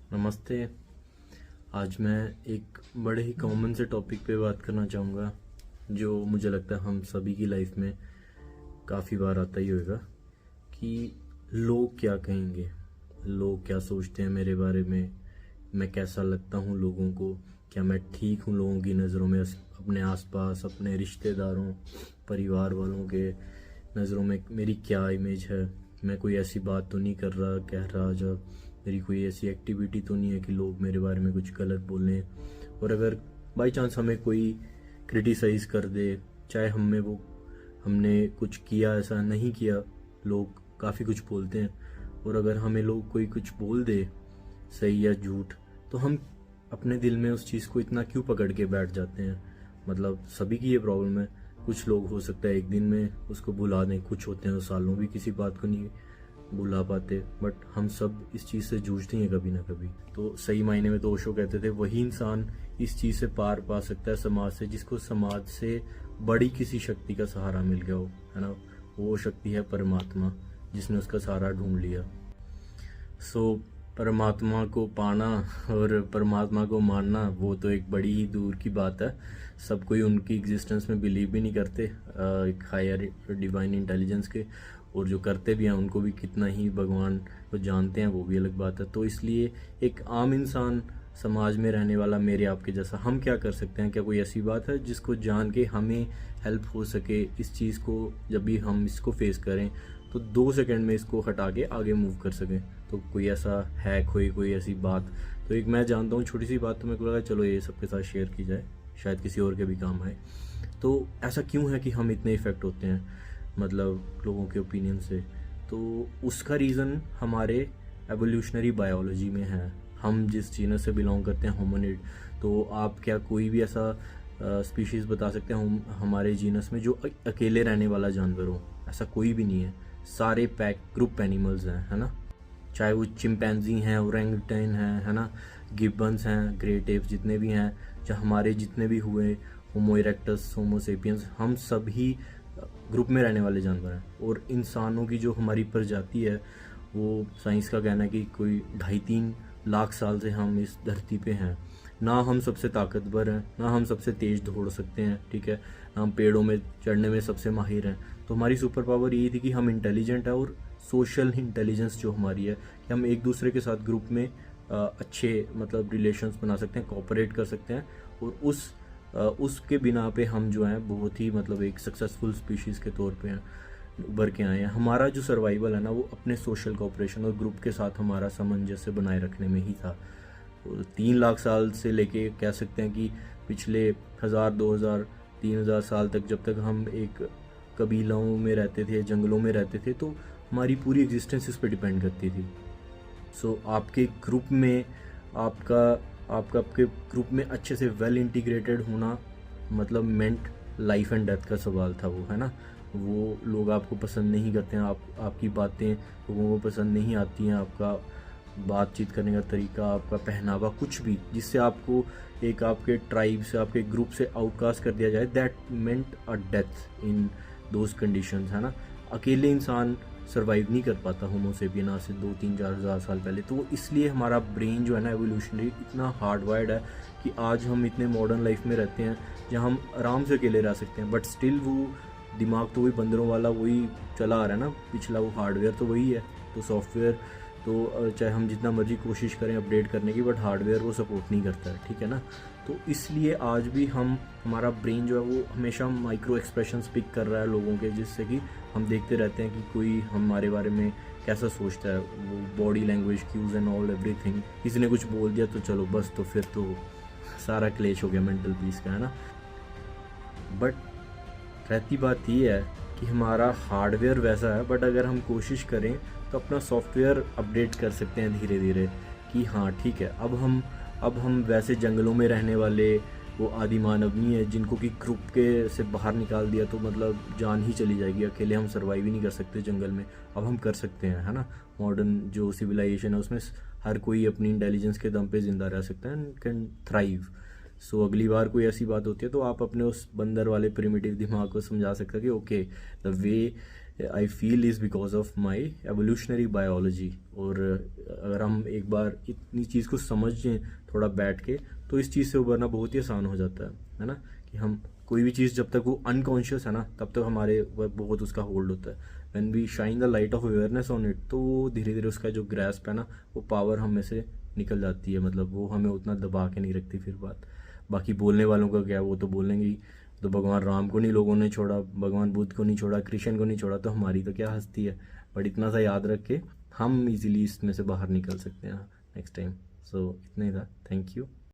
नमस्ते। आज मैं एक बड़े ही कॉमन से टॉपिक पे बात करना चाहूँगा जो मुझे लगता है हम सभी की लाइफ में काफ़ी बार आता ही होगा कि लोग क्या कहेंगे, लोग क्या सोचते हैं मेरे बारे में, मैं कैसा लगता हूँ लोगों को, क्या मैं ठीक हूँ लोगों की नज़रों में, अपने आसपास अपने रिश्तेदारों परिवार वालों के नज़रों में मेरी क्या इमेज है, मैं कोई ऐसी बात तो नहीं कर रहा कह रहा जब मेरी कोई ऐसी एक्टिविटी तो नहीं है कि लोग मेरे बारे में कुछ गलत बोलें। और अगर बाई चांस हमें कोई क्रिटिसाइज़ कर दे, चाहे हमने कुछ किया ऐसा नहीं किया, लोग काफ़ी कुछ बोलते हैं। और अगर हमें लोग कोई कुछ बोल दे सही या झूठ, तो हम अपने दिल में उस चीज़ को इतना क्यों पकड़ के बैठ जाते हैं। मतलब सभी की ये प्रॉब्लम है। कुछ लोग हो सकता है एक दिन में उसको भुला दें, कुछ होते हैं वो सालों भी किसी बात को नहीं भुला पाते, बट हम सब इस चीज़ से जूझते हैं कभी ना कभी। तो सही मायने में तो ओशो कहते थे वही इंसान इस चीज़ से पार पा सकता है समाज से जिसको समाज से बड़ी किसी शक्ति का सहारा मिल गया हो, है ना। वो शक्ति है परमात्मा, जिसने उसका सहारा ढूंढ लिया। सो परमात्मा को पाना और परमात्मा को मानना वो तो एक बड़ी ही दूर की बात है। सब कोई उनकी एग्जिस्टेंस में बिलीव भी नहीं करते, एक हायर डिवाइन इंटेलिजेंस के। और जो करते भी हैं उनको भी कितना ही भगवान को जानते हैं वो भी अलग बात है। तो इसलिए एक आम इंसान समाज में रहने वाला मेरे आपके जैसा, हम क्या कर सकते हैं? क्या कोई ऐसी बात है जिसको जान के हमें हेल्प हो सके इस चीज़ को, जब भी हम इसको फेस करें तो 2 सेकंड में इसको हटा के आगे मूव कर सकें? तो कोई ऐसा है कोई ऐसी बात? तो एक मैं जानता हूँ छोटी सी बात, तो मेरे को लगा चलो ये सबके साथ शेयर की जाए, शायद किसी और के भी काम आए। तो ऐसा क्यों है कि हम इतने इफ़ेक्ट होते हैं मतलब लोगों के ओपिनियन से? तो उसका रीज़न हमारे एवोल्यूशनरी बायोलॉजी में है। हम जिस जीनस से बिलोंग करते हैं होमिनिड, तो आप क्या कोई भी ऐसा स्पीशीज़ बता सकते हैं हमारे जीनस में जो अकेले रहने वाला जानवर हो? ऐसा कोई भी नहीं है। सारे पैक ग्रुप एनिमल्स हैं, है ना। चाहे वो चिंपैंजी हैं, ओरेंगुटन हैं, है ना, गिब्बन्स हैं, ग्रेट एप्स जितने भी हैं, चाहे हमारे जितने भी हुए होमो इरेक्टस, होमो सेपियंस, हम सभी ग्रुप में रहने वाले जानवर हैं। और इंसानों की जो हमारी प्रजाति है वो साइंस का कहना है कि कोई 2.5-3 लाख साल से हम इस धरती पे हैं। ना हम सबसे ताकतवर हैं, ना हम सबसे तेज दौड़ सकते हैं, ठीक है, ना हम पेड़ों में चढ़ने में सबसे माहिर हैं। तो हमारी सुपर पावर यही थी कि हम इंटेलिजेंट है, और सोशल इंटेलिजेंस जो हमारी है कि हम एक दूसरे के साथ ग्रुप में अच्छे मतलब रिलेशंस बना सकते हैं, कोऑपरेट कर सकते हैं। और उसके बिना पे हम जो हैं बहुत ही मतलब एक सक्सेसफुल स्पीशीज़ के तौर पे हैं, उभर के आए हैं। हमारा जो सर्वाइवल है ना वो अपने सोशल कोऑपरेशन और ग्रुप के साथ हमारा सामंजस्य बनाए रखने में ही था। 3 लाख साल से लेके कह सकते हैं कि पिछले 1000, 2000, 3000 साल तक, जब तक हम एक कबीलों में रहते थे, जंगलों में रहते थे, तो हमारी पूरी एग्जिस्टेंस इस पर डिपेंड करती थी। सो आपके ग्रुप में आपका आपका आपके ग्रुप में अच्छे से वेल इंटीग्रेटेड होना मतलब मेंट लाइफ एंड डेथ का सवाल था वो, है ना। वो लोग आपको पसंद नहीं करते हैं, आपकी बातें लोगों को पसंद नहीं आती हैं, आपका बातचीत करने का तरीका, आपका पहनावा, कुछ भी जिससे आपको एक आपके ट्राइब से, आपके ग्रुप से आउटकास्ट कर दिया जाए, that meant a death in those conditions, है ना। अकेले इंसान सर्वाइव नहीं कर पाता होमोसेपियन आज से 2-3-4 हज़ार साल पहले। तो इसलिए हमारा ब्रेन जो है ना एवोल्यूशनरी इतना हार्डवायर्ड है कि आज हम इतने मॉडर्न लाइफ में रहते हैं जहाँ हम आराम से अकेले रह सकते हैं, बट स्टिल वो दिमाग तो वही बंदरों वाला वही चला आ रहा है ना, पिछला वो हार्डवेयर तो वही है। तो सॉफ्टवेयर तो चाहे हम जितना मर्जी कोशिश करें अपडेट करने की, बट हार्डवेयर वो सपोर्ट नहीं करता है, ठीक है ना। तो इसलिए आज भी हमारा ब्रेन जो है वो हमेशा माइक्रो एक्सप्रेशंस पिक कर रहा है लोगों के, जिससे कि हम देखते रहते हैं कि कोई हमारे बारे में कैसा सोचता है। वो body language, cues and all everything, किसी ने कुछ बोल दिया तो चलो बस, तो फिर तो सारा क्लेश हो गया मेंटल पीस का, है ना। बट रहती बात ये है कि हमारा हार्डवेयर वैसा है, बट अगर हम कोशिश करें तो अपना सॉफ्टवेयर अपडेट कर सकते हैं धीरे धीरे कि हाँ ठीक है, अब हम वैसे जंगलों में रहने वाले वो आदि मानव नहीं है जिनको कि ग्रुप के से बाहर निकाल दिया तो मतलब जान ही चली जाएगी, अकेले हम सर्वाइव ही नहीं कर सकते जंगल में। अब हम कर सकते हैं, है ना। मॉडर्न जो सिविलाइजेशन है उसमें हर कोई अपनी इंटेलिजेंस के दम पे ज़िंदा रह सकता है एंड कैन थ्राइव। सो अगली बार कोई ऐसी बात होती है तो आप अपने उस बंदर वाले प्रिमिटिव दिमाग को समझा सकते हैं कि okay, the way I feel is because of my evolutionary biology. और अगर हम एक बार इतनी चीज़ को समझें थोड़ा बैठ के, तो इस चीज़ से उबरना बहुत ही आसान हो जाता है ना। कि हम कोई भी चीज़ जब तक वो अनकॉन्शियस है ना, तब तक हमारे वह बहुत उसका होल्ड होता है। When we shine the light of awareness on it, तो वो धीरे धीरे उसका जो ग्रैस्प है ना, वो पावर हम में से निकल जाती है। मतलब वो हमें उतना दबा के नहीं रखती फिर बात। बाकी बोलने वालों का क्या, वो तो बोलेंगे ही। तो भगवान राम को नहीं लोगों ने छोड़ा, भगवान बुद्ध को नहीं छोड़ा, कृष्ण को नहीं छोड़ा, तो हमारी तो क्या हस्ती है। बट इतना सा याद रख के हम इजीली इसमें से बाहर निकल सकते हैं नेक्स्ट टाइम। सो इतना ही था। Thank you.